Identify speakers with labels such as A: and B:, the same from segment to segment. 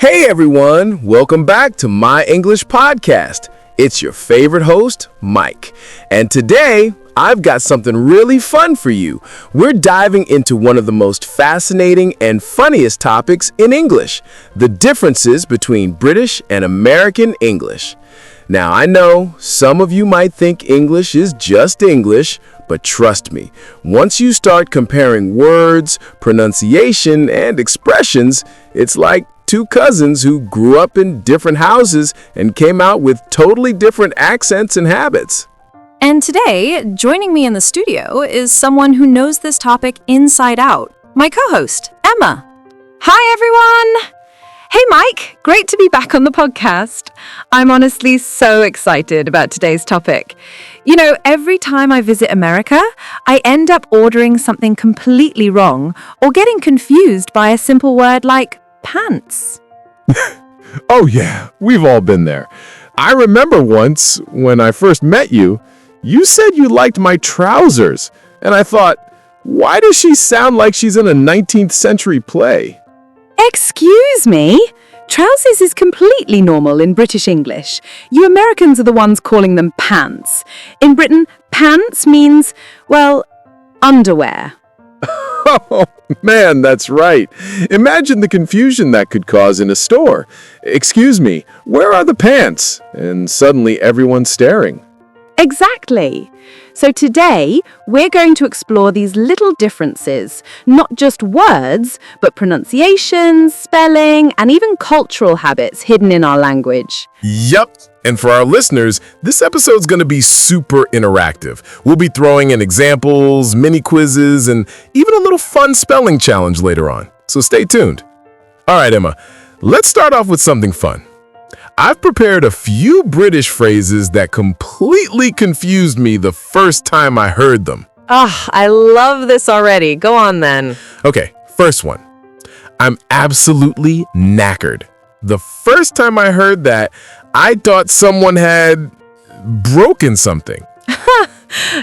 A: Hey everyone, welcome back to My English Podcast. It's your favorite host, Mike. And today, I've got something really fun for you. We're diving into one of the most fascinating and funniest topics in English, the differences between British and American English. Now, I know some of you might think English is just English, but trust me, once you start comparing words, pronunciation, and expressions, it's like two cousins who grew up in different houses and came out with totally different accents and habits.
B: And today, joining me in the studio is someone who knows this topic inside out, my co-host, Emma.
C: Hi, everyone! Hey, Mike, great to be back on the podcast. I'm honestly so excited about today's topic. You know, every time I visit America, I end up ordering something completely wrong or getting confused by a simple word like pants.
A: Oh yeah, we've all been there. I remember once when I first met you, you said you liked my trousers, and I thought, why does she sound like she's in a 19th century play?
C: Excuse me? Trousers is completely normal in British English. You Americans are the ones calling them pants. In Britain, pants means, well, underwear.
A: Oh, man, that's right. Imagine the confusion that could cause in a store. Excuse me, where are the pants? And suddenly everyone's staring.
C: Exactly. So today, we're going to explore these little differences, not just words, but pronunciations, spelling, and even cultural habits hidden in our language.
A: Yep. And for our listeners, this episode's going to be super interactive. We'll be throwing in examples, mini quizzes, and even a little fun spelling challenge later on. So stay tuned. All right, Emma, let's start off with something fun. I've prepared a few British phrases that completely confused me the first time I heard them.
C: I love this already. Go on then.
A: Okay, first one. I'm absolutely knackered. The first time I heard that, I thought someone had broken something.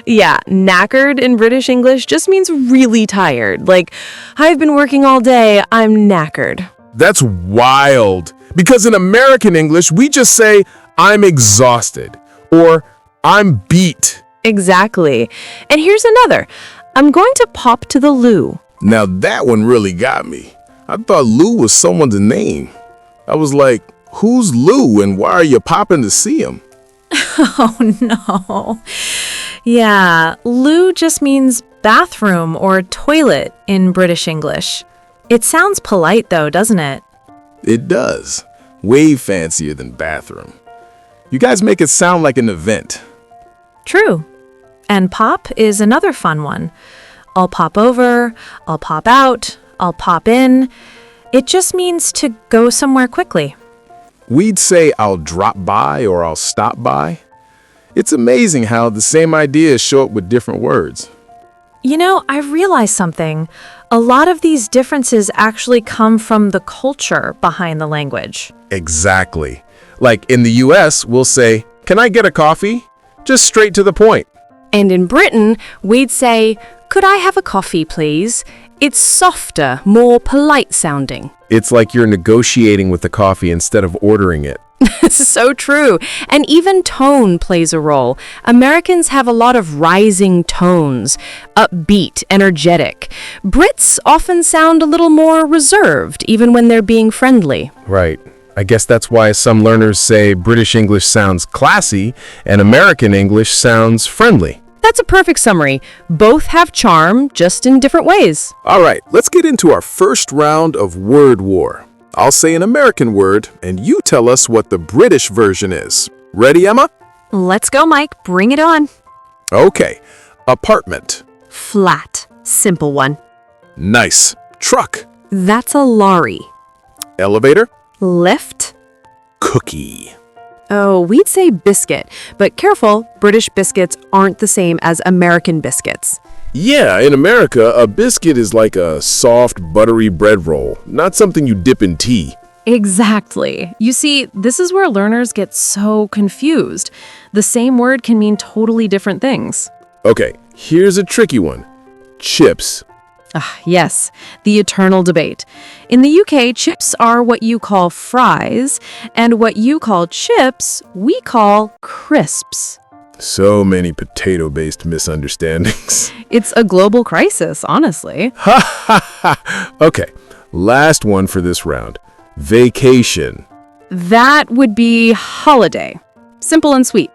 C: Yeah, knackered in British English just means really tired. Like, I've been working all day, I'm knackered.
A: That's wild. Because in American English, we just say, I'm exhausted, or I'm beat.
C: Exactly. And here's another. I'm going to pop to the loo.
A: Now that one really got me. I thought Lou was someone's name. I was like, who's Lou and why are you popping to see him?
B: Oh no. Yeah, loo just means bathroom or toilet in British English. It sounds polite though, doesn't it?
A: It does. Way fancier than bathroom. You guys make it sound like an event.
B: True. And pop is another fun one. I'll pop over, I'll pop out, I'll pop in. It just means to go somewhere quickly.
A: We'd say I'll drop by or I'll stop by. It's amazing how the same ideas show up with different words.
B: You know, I realized something. A lot of these differences actually come from the culture behind the language.
A: Exactly. Like in the US, we'll say, can I get a coffee? Just straight to the point.
C: And in Britain, we'd say, could I have a coffee, please? It's softer, more polite sounding.
A: It's like you're negotiating with the coffee instead of ordering it.
C: So true. And even tone plays a role. Americans have a lot of rising tones, upbeat, energetic. Brits often sound a little more reserved, even when they're being friendly.
A: Right. I guess that's why some learners say British English sounds classy and American English sounds friendly.
C: That's a perfect summary. Both have charm, just in different ways.
A: All right, let's get into our first round of word war. I'll say an American word, and you tell us what the British version is. Ready, Emma?
B: Let's go, Mike. Bring it on.
A: Okay. Apartment.
B: Flat. Simple one.
A: Nice. Truck.
B: That's a lorry.
A: Elevator.
B: Lift.
A: Cookie.
C: Oh, we'd say biscuit, but careful, British biscuits aren't the same as American biscuits.
A: Yeah, in America, a biscuit is like a soft, buttery bread roll, not something you dip in tea.
B: Exactly. You see, this is where learners get so confused. The same word can mean totally different things.
A: Okay, here's a tricky one. Chips.
C: Ah, yes, the eternal debate. In the UK, chips are what you call fries, and what you call chips, we call crisps.
A: So many potato-based misunderstandings.
C: It's a global crisis, honestly.
A: Okay, last one for this round. Vacation.
C: That would be holiday. Simple and sweet.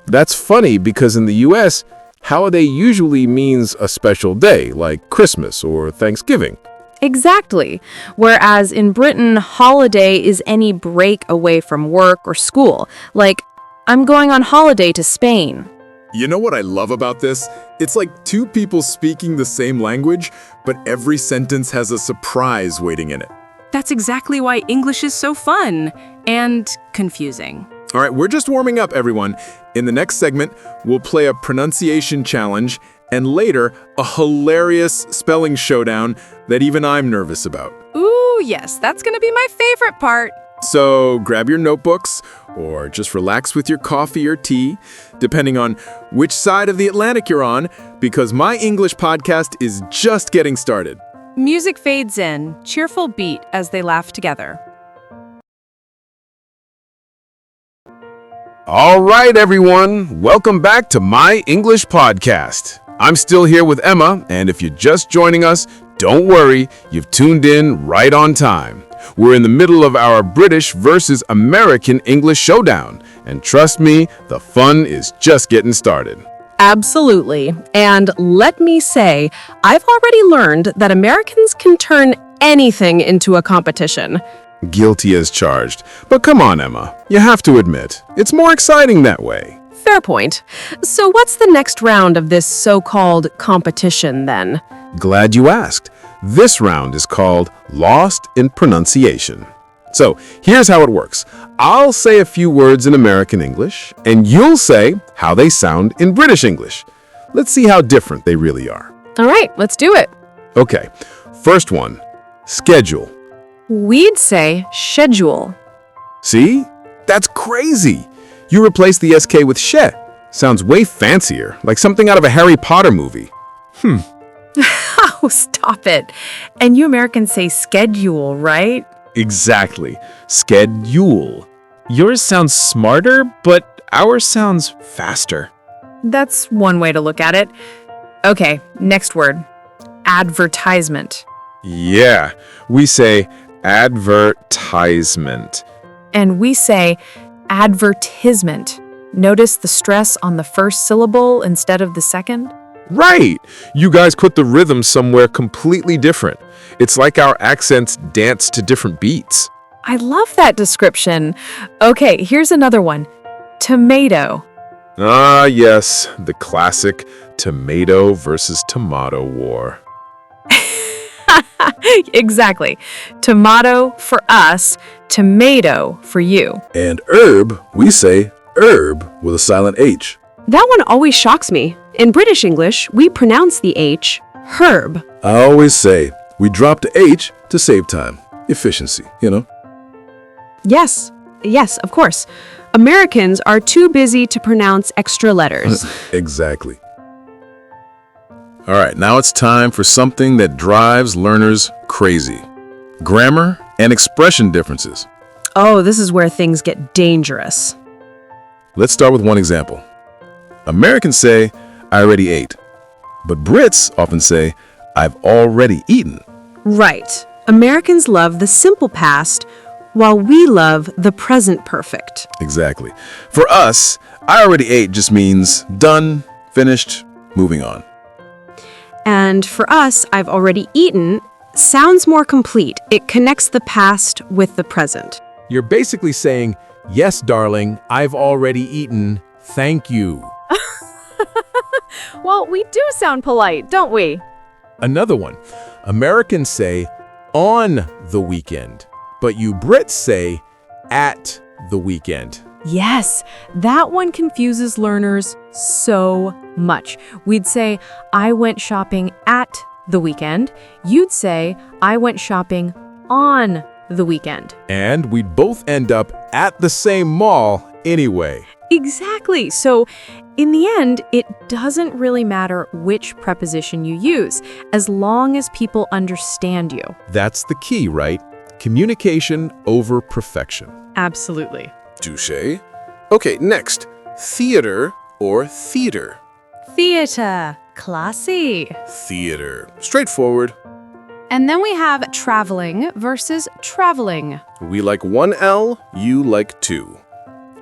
A: That's funny because in the US, holiday usually means a special day, like Christmas or Thanksgiving.
C: Exactly. Whereas in Britain, holiday is any break away from work or school. Like, I'm going on holiday to Spain.
D: You know what I love about this? It's like two people speaking the same language, but every sentence has a surprise waiting in it.
E: That's exactly why English is so fun and confusing.
D: All right, we're just warming up, everyone. In the next segment, we'll play a pronunciation challenge and later a hilarious spelling showdown that even I'm nervous about.
E: Ooh, yes, that's gonna be my favorite part.
D: So grab your notebooks or just relax with your coffee or tea, depending on which side of the Atlantic you're on, because my English podcast is just getting started.
E: Music fades in, cheerful beat as they laugh together.
A: All right, everyone. Welcome back to my English podcast. I'm still here with Emma, and if you're just joining us, don't worry, you've tuned in right on time. We're in the middle of our British versus American English showdown, and trust me, the fun is just getting started.
C: Absolutely. And let me say, I've already learned that Americans can turn anything into a competition.
A: Guilty as charged. But come on, Emma, you have to admit, it's more exciting that way.
C: Fair point. So what's the next round of this so-called competition then?
A: Glad you asked. This round is called Lost in Pronunciation. So here's how it works. I'll say a few words in American English, and you'll say how they sound in British English. Let's see how different they really are.
C: All right, let's do it.
A: Okay, first one, schedule.
C: We'd say schedule.
A: See? That's crazy. You replace the SK with she. Sounds way fancier, like something out of a Harry Potter movie.
C: Oh, stop it. And you Americans say schedule, right?
A: Exactly. Schedule.
F: Yours sounds smarter, but ours sounds faster.
C: That's one way to look at it. Okay, next word. Advertisement.
A: Yeah, we say advertisement.
C: And we say advertisement. Notice the stress on the first syllable instead of the second?
A: Right! You guys put the rhythm somewhere completely different. It's like our accents dance to different beats.
C: I love that description. Okay, here's another one. Tomato.
A: Ah, yes, the classic tomato versus tomato war.
C: Exactly. Tomato for us, tomato for you.
A: And herb, we say herb with a silent H.
G: That one always shocks me. In British English, we pronounce the H, herb.
A: I always say we drop the H to save time. Efficiency, you know?
G: Yes, of course. Americans are too busy to pronounce extra letters.
A: Exactly. All right, now it's time for something that drives learners crazy. Grammar and expression differences.
G: Oh, this is where things get dangerous.
A: Let's start with one example. Americans say, I already ate. But Brits often say, I've already eaten.
G: Right. Americans love the simple past, while we love the present perfect.
A: Exactly. For us, I already ate just means done, finished, moving on.
G: And for us, I've already eaten sounds more complete. It connects the past with the present.
H: You're basically saying, yes, darling, I've already eaten. Thank you.
C: Well, we do sound polite, don't we?
H: Another one. Americans say, on the weekend, but you Brits say, at the weekend.
B: Yes, that one confuses learners so much. We'd say, I went shopping at the weekend. You'd say, I went shopping on the weekend.
H: And we'd both end up at the same mall anyway.
B: Exactly. So In the end, it doesn't really matter which preposition you use, as long as people understand you.
H: That's the key, right? Communication over perfection.
B: Absolutely.
D: Touché. Okay, next. Theater or theater?
C: Theater. Classy.
D: Theater. Straightforward.
G: And then we have traveling versus traveling.
D: We like one L, you like two.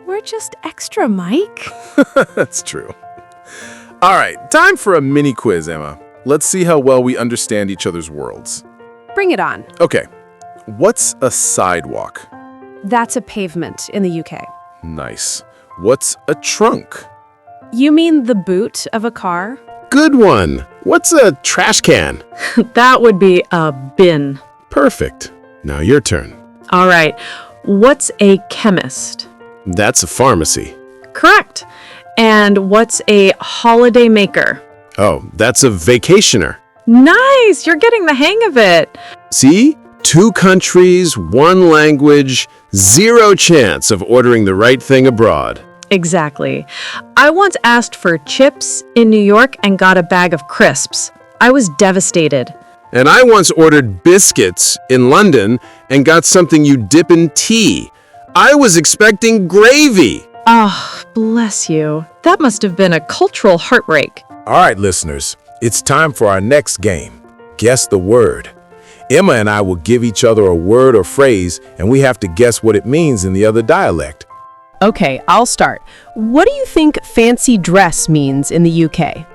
B: We're just extra, Mike.
D: That's true. All right, time for a mini quiz, Emma. Let's see how well we understand each other's worlds.
G: Bring it on.
D: Okay, what's a sidewalk?
G: That's a pavement in the UK.
D: Nice. What's a trunk?
G: You mean the boot of a car?
H: Good one. What's a trash can?
G: That would be a bin.
H: Perfect. Now your turn.
G: All right. What's a chemist?
H: That's a pharmacy.
G: Correct. And what's a holiday maker?
H: Oh, that's a vacationer.
G: Nice! You're getting the hang of it.
H: See? 2 countries, 1 language, 0 chance of ordering the right thing abroad.
G: Exactly. I once asked for chips in New York and got a bag of crisps. I was devastated.
H: And I once ordered biscuits in London and got something you dip in tea. I was expecting gravy.
G: Oh, bless you. That must have been a cultural heartbreak.
H: All right, listeners, it's time for our next game. Guess the word. Emma and I will give each other a word or phrase, and we have to guess what it means in the other dialect.
I: Okay, I'll start. What do you think fancy dress means in the UK?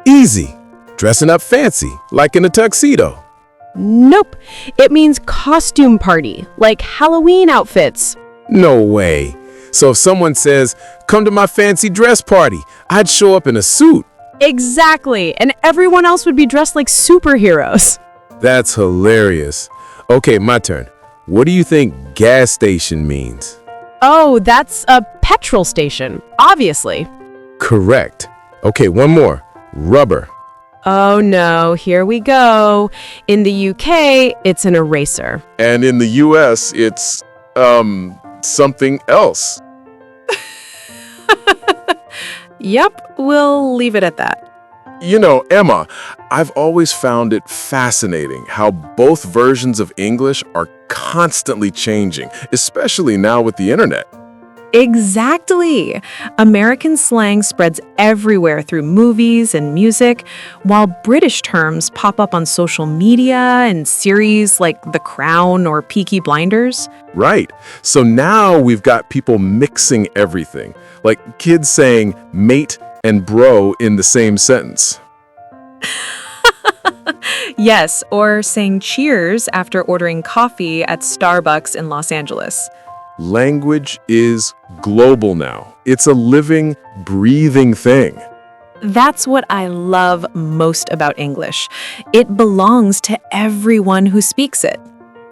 H: Easy. Dressing up fancy, like in a tuxedo.
I: Nope. It means costume party, like Halloween outfits.
H: No way. So if someone says, come to my fancy dress party, I'd show up in a suit.
I: Exactly. And everyone else would be dressed like superheroes.
H: That's hilarious. Okay, my turn. What do you think gas station means?
I: Oh, that's a petrol station, obviously.
H: Correct. Okay, one more. Rubber.
I: Oh no, here we go. In the UK, it's an eraser.
D: And in the US, it's, something else.
I: Yep, we'll leave it at that.
D: You know, Emma, I've always found it fascinating how both versions of English are constantly changing, especially now with the internet.
B: Exactly. American slang spreads everywhere through movies and music, while British terms pop up on social media and series like The Crown or Peaky Blinders.
D: Right. So now we've got people mixing everything, like kids saying mate and bro in the same sentence.
B: Yes, or saying cheers after ordering coffee at Starbucks in Los Angeles.
D: Language is global now. It's a living, breathing thing.
B: That's what I love most about English. It belongs to everyone who speaks it.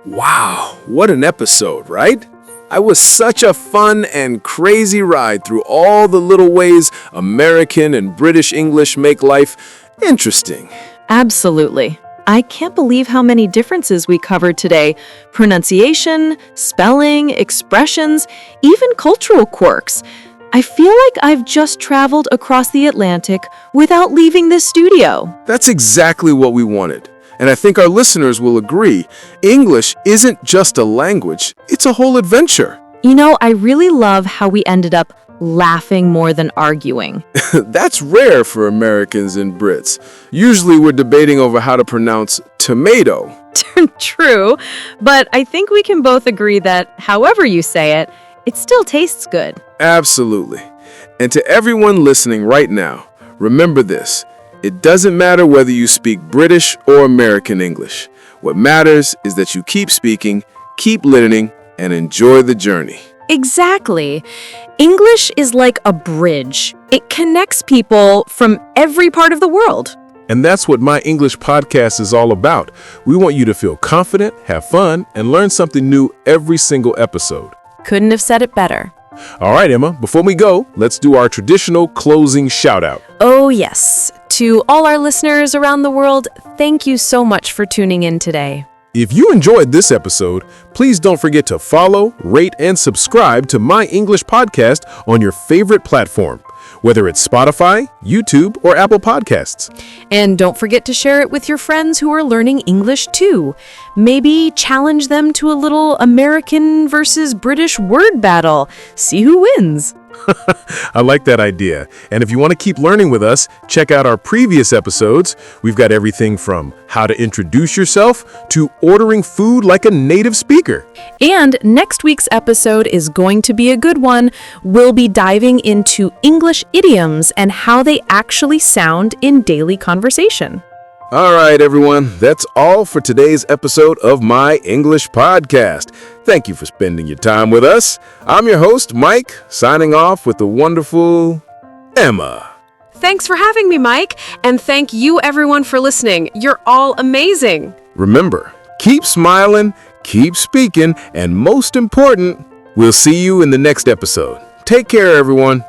A: Wow, what an episode, right? It was such a fun and crazy ride through all the little ways American and British English make life interesting.
B: Absolutely. I can't believe how many differences we covered today. Pronunciation, spelling, expressions, even cultural quirks. I feel like I've just traveled across the Atlantic without leaving this studio.
D: That's exactly what we wanted. And I think our listeners will agree. English isn't just a language, it's a whole adventure.
B: You know, I really love how we ended up laughing more than arguing.
D: That's rare for Americans and Brits. Usually we're debating over how to pronounce tomato.
B: True, but I think we can both agree that however you say it, it still tastes good.
D: Absolutely. And to everyone listening right now, remember this. It doesn't matter whether you speak British or American English. What matters is that you keep speaking, keep learning, and enjoy the journey.
B: Exactly. English is like a bridge. It connects people from every part of the world.
D: And that's what My English Podcast is all about. We want you to feel confident, have fun, and learn something new every single episode.
B: Couldn't have said it better.
D: All right, Emma, before we go, let's do our traditional closing shout out.
B: Oh, yes. To all our listeners around the world, thank you so much for tuning in today.
D: If you enjoyed this episode, please don't forget to follow, rate, and subscribe to My English Podcast on your favorite platform.
H: whether it's Spotify, YouTube, or Apple Podcasts.
I: And don't forget to share it with your friends who are learning English too. Maybe challenge them to a little American versus British word battle. See who wins.
H: I like that idea. And if you want to keep learning with us, check out our previous episodes. We've got everything from how to introduce yourself to ordering food like a native speaker.
I: And next week's episode is going to be a good one. We'll be diving into English idioms and how they actually sound in daily conversation.
H: All right, everyone, that's all for today's episode of My English Podcast. Thank you for spending your time with us. I'm your host, Mike, signing off with the wonderful Emma.
G: Thanks for having me, Mike. And thank you, everyone, for listening. You're all amazing.
H: Remember, keep smiling, keep speaking, and most important, we'll see you in the next episode. Take care, everyone.